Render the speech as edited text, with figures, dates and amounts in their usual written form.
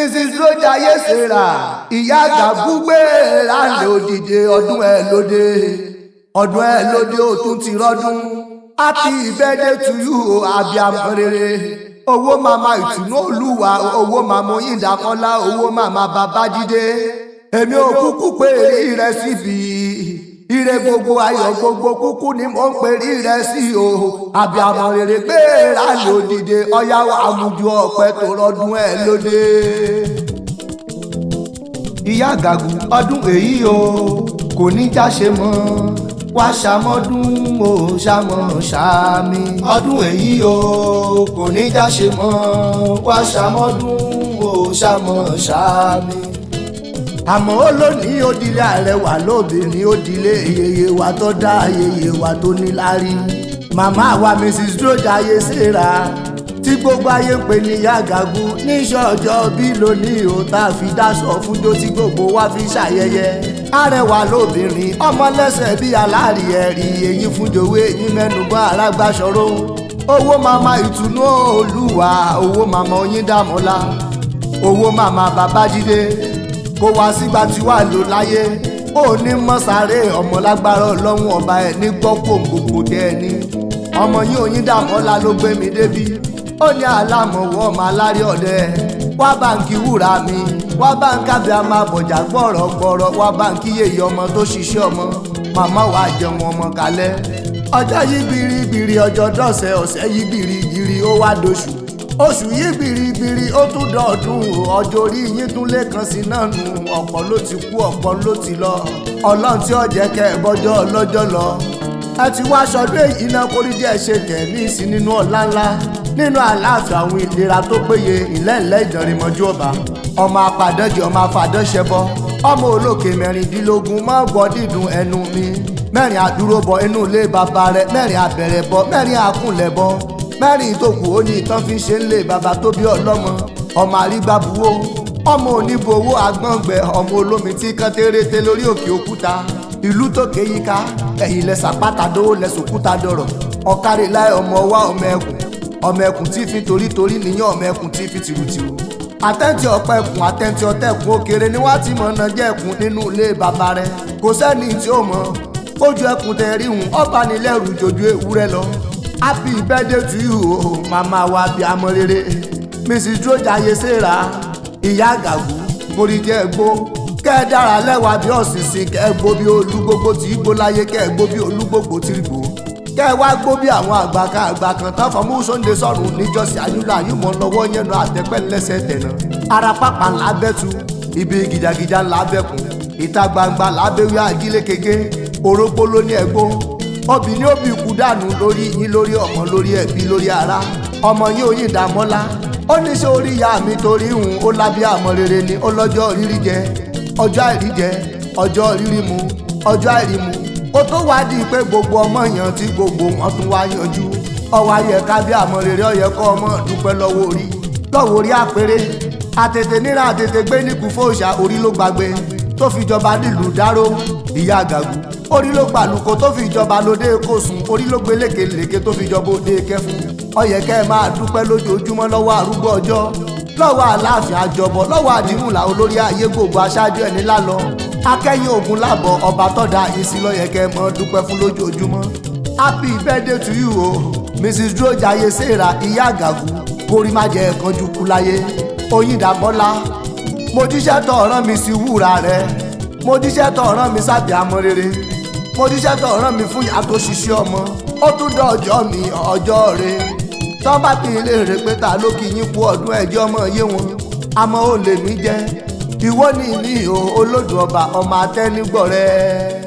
Mrs. Rojaye Sarah ìyá Agagu gbé láńlẹ̀ òdìdè ọdún ẹ̀ lóde ó tún ti rọ́dún. Happy birthday to you abiyamọ rere. Owó màmá ìtùnú olúwa, owó màmá Oyindakọ́lá, owó màmá Babájídé. Èmi ò kúkú pé rẹ síbi ire gbogbo ayọ̀ gbogbo kúkú ni mò ń pè rẹ sí o. Abiyamọ rere gbé láńlẹ̀ òdìdè ọ̀yá wa àmùjù ọ̀pẹ tó rọ́dún ẹ̀ lóde. Ìyá Agagu ọdún èyí o kò ní jáṣe mọ́, wá ṣàmọ́dún o ṣàmọ́ ṣàmì. Ọdún èyí o kò ní jáṣe mọ́, wá ṣàmọ́dún o ṣàmọ́ ṣàmì. Àmọ́ ó lónìí ó dilé àrẹwà lóbìnrin, ó dilé yèyé wa tó dá yèyé wa tó níláárí. Màmá wa Mrs. Rojaye Sarah tí gbogbo ayé ń pè ní Ìyá Agagu níṣẹ́ ọjọ́ bí lónìí ó tá a fi dáṣọ fúnjó tí gbogbo wa fi ṣàyẹyẹ. Arẹwà lóbìnrin ọmọ lẹ́sẹ̀ bí aláàrí ẹ̀rí, eyín fúnjòwé eyín mẹ́nugbọ́n arágbáṣọró. Owó màmá ìtùnú olúwa, owó màmá Oyindakọ́lá, owó màmá Babájídé. Kó wá sígbà tí wàá lò láyé ó ní mọ́sáré ọmọ lágbára ọlọ́run ọba ẹ̀ ní gbọ́pọ̀ gbogbo tẹ́ ẹ ní. Ọmọ yín Oyindakọ́lá ló gbé mi débi, ó ní àlámọ̀wọ́ ọmọ alárí ọ̀dẹ. Wá báńkì wúrà mi, wá báńkì àbí a máa bọ̀jà gbọ̀rọ̀gbọ̀rọ̀, wá báńkì yèyé ọmọ tó ṣiṣẹ́ ọmọ. Màmá wa jẹun ọmọ kalẹ̀. Ọjọ́ yí biribiri, ọjọ́ dọ̀sẹ̀, ọ̀sẹ̀ yí biribiri, ó wá doṣù. Oṣù yí biribiri, ó tún dọ̀ọdún. Ọjọ́ orí yín tún lè kan sí náà nù. Ọ̀pọ̀ ló ti kú, ọ̀pọ̀ ló ti lọ. Ọlọ́run tí ó jẹ́ kẹ́ ẹ bọ́jọ́ ọlọ́jọ́ lọ. Ẹ ti wá aṣọdún èyí náà kórí díẹ̀ ṣe kẹ̀mí sí nínú ọ̀la ńlá, nínú àlàáfíà àwọn ìlera tó péye. ìlẹ́ẹ̀lẹ́ ìdánrimọ́jú ọba, ọmọ apàdánjẹ ọmọ afàdánṣẹbọ, ọmọ olókè mẹ́rìndínlógún mọ́ gbọ́ dídùn ẹnu mi. Mẹ́rin àdúró bọ inú ilé bàbá rẹ̀, mẹ́rin àbẹ̀rẹ̀ bọ, mẹ́rin àkúnlẹ̀ bọ, mẹ́rin tó kù ó ní ìtàn fi ṣe ń lé bàbá tó bí ọlọ́mọ. Ọmọ àrígbàbuwó, ọmọ oníbowó àgbọ̀ngbẹ, ọmọ olómi tí kan térété lórí òkè òkúta. Ìlú tó kéyíká ẹ̀yìn lẹ́sà pátádó lẹ́sòkúta dọ̀rọ̀. Ọ̀kárẹ̀ láì ọmọ wa ọmọ ẹkùn tí fi torítorí nìyẹn, ọmọ ẹkùn tí fi tìrùtìrù. Àtẹ́ǹtì ọ̀pẹ ẹkùn àtẹ́ǹtì ọ̀tẹ̀kùn òkèrè ni wá ti mọ̀ náà jẹ́ ẹkùn nínú ilé bàbá rẹ̀. Kò sẹ́ni tí ó mọ̀ kójú ẹkùn tẹ̀ rí hùn ọba nílẹ̀rù jòjú ewúrẹ́ lọ. Happy birthday to you o màmá wa abiyamọ rere Mrs. Rojaye Sarah Ìyá Agagu mórí jẹ́ gbó. Kẹ́ ẹ dára lẹ́wà bí ọ̀sìnsìn, kẹ́ ẹ gbó bí olúgbogbo tí gbó láyé, kẹ́ ẹ gbó bí olúgbogbo tí gbó. Kẹ́ ẹ wá gbó bí àwọn àgbà kan tán fọmú sóńdé sọ̀rùn níjọ́sí ayúlá ayúmọ̀ lọ́wọ́ yẹnu àtẹ̀pẹ́ lẹ́sẹ̀ tẹ̀nà. Ara pápá ńlá bẹ́tu, ibi gìjàgìjà ńlá bẹ́kùn, ìta gbangba lábẹ́wé àjílé kéke, orógbó ló ní ẹ̀gbó. Obìnrin òbí kú dànù lórí yín, lórí ọmọ, lórí ẹbí, lórí ara. Ọmọ yín Oyindakọ́lá ó ní ṣe orí ìyá mi torí hùn ó lábí àmọ́ rere ni. Ó lọ́jọ́ rírí jẹ, ọjọ́ àìrí jẹ, ọjọ́ rírí mu, ọjọ́ àìrí mu. Ó tó wá di pé gbogbo ọmọ yàn tí gbogbo wọn tún wá yanjú. Ọwọ́ ayẹ ká bí àmọ́ rere ọyẹ kọ́ ọmọ dúpẹ́ lọ́wọ́ orí àpérè. Àtètè níra àtètè gbé ní kú fòòṣà, orí ló gbàgbé tó fi jọba nílùú dáró. Ìyá Agagu orí ló gbàlùkò tó fi jọba lóde kòsùn, orí ló gbé lékelèké tó fi jọba òde kẹfún. Ọyẹ kẹ́ ẹ máa dúpẹ́ lójoojúmọ́ lọ́wọ́ arúgbó ọjọ́, lọ́wọ́ aláàfin àjọbọ, lọ́wọ́ àdìmúlà olórí ayé gbogbo aṣáájú ẹni lálọ. Akẹ́yìn ogun lábọ̀ ọba tọ́da yìí sí lọ́yẹ kẹ́ ẹ mọ́ dúpẹ́ fún lójoojúmọ́. Happy birthday to you o Mrs. Rojaye Sarah Ìyá Agagu, kórí má jẹ́ ẹ̀kanjú kú láyé. Oyindakọ́lá mo jíṣẹ́ tó rán mi sí wúrà rẹ̀, mo jíṣẹ́ tó rán mi sábẹ́ àmọ́ rere, mo jíṣẹ́ tó rán mi fún ìyá tó ṣiṣẹ́ ọmọ. Ó tún dọ̀ ọjọ́ mi ọjọ́ rẹ̀ tọ́ bá bí ilé rẹ̀ pé ta ló kí yín kú ọdún ẹjọ́ ọmọ yé wọn. Àmọ́ ó lè mí jẹ́ ìwọ ní ìní o olódù ọba ọmọ atẹ́nigbọ̀ rẹ̀.